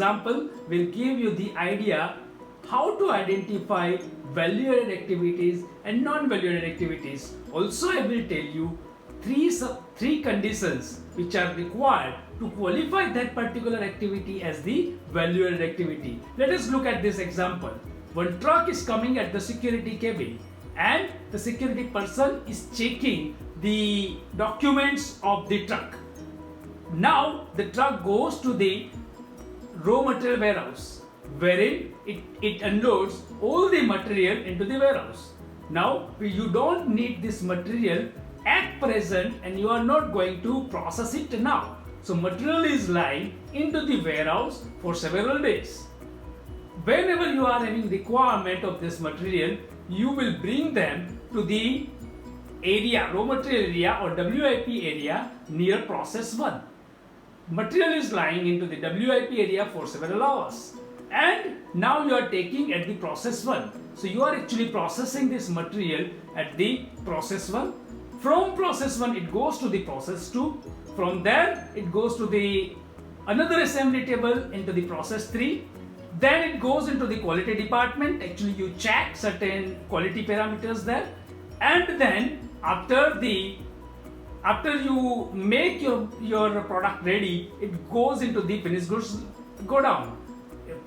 example will give you the idea how to identify value-added activities and non-value-added activities. Also, I will tell you three conditions which are required to qualify that particular activity as the value-added activity. Let us look at this example. One truck is coming at the security cabin and the security person is checking the documents of the truck. Now the truck goes to the raw material warehouse wherein it unloads all the material into the warehouse. Now you don't need this material at present and you are not going to process it now. So material is lying into the warehouse for several days. Whenever you are having requirement of this material, you will bring them to the area, raw material area or WIP area near process 1. Material is lying into the WIP area for several hours and now you are taking at the process 1. So you are actually processing this material at the process 1. From process 1 it goes to the process 2. From there it goes to the another assembly table into the process 3. Then it goes into the quality department. Actually you check certain quality parameters there, and then after you make your product ready, it goes into the finished goods godown,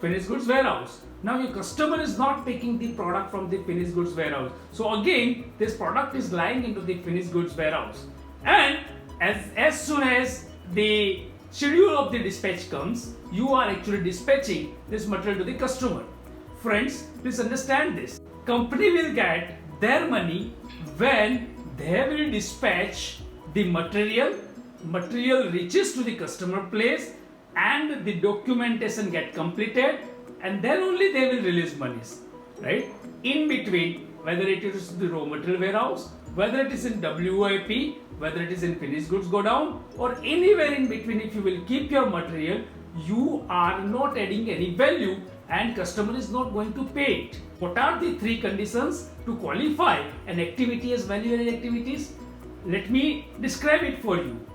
finished goods warehouse. Now your customer is not taking the product from the finished goods warehouse. So again this product is lying into the finished goods warehouse, and as soon as the schedule of the dispatch comes, you are actually dispatching this material to the customer. Friends, please understand this. Company will get their money when they will dispatch the material reaches to the customer place and the documentation get completed, and then only they will release monies, right? In between, whether it is the raw material warehouse, whether it is in WIP, whether it is in finished goods godown, or anywhere in between, if you will keep your material, you are not adding any value and customer is not going to pay it. What are the three conditions to qualify an activity as value-added activities? Let me describe it for you.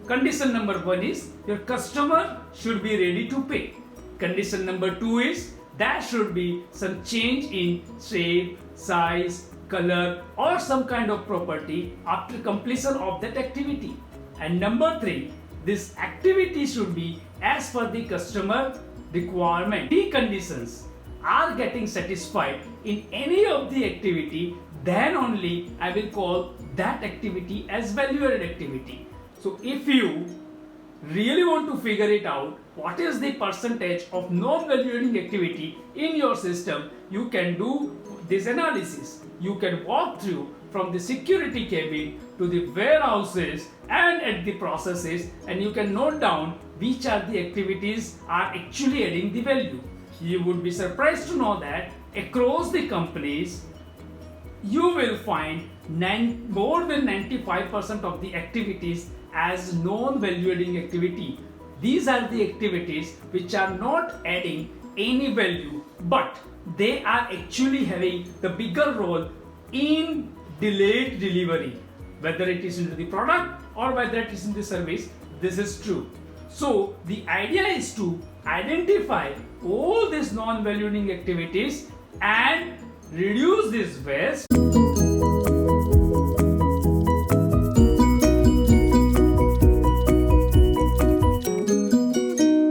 Condition number 1 is your customer should be ready to pay. Condition number 2 is there should be some change in shape, size, color or some kind of property after completion of that activity. And number 3, this activity should be as per the customer requirement. Three conditions are getting satisfied in any of the activity, then only I will call that activity as value-added activity. So if you really want to figure it out, what is the percentage of non-value-adding activity in your system, you can do this analysis. You can walk through from the security cabin to the warehouses and at the processes, and you can note down which are the activities are actually adding the value. You would be surprised to know that across the companies you will find more than 95% of the activities as non-value-adding activity. These are the activities which are not adding any value, but they are actually having the bigger role in delayed delivery, whether it is into the product or whether it is in the service. This is true. So the idea is to identify all these non-value-adding activities and reduce this waste.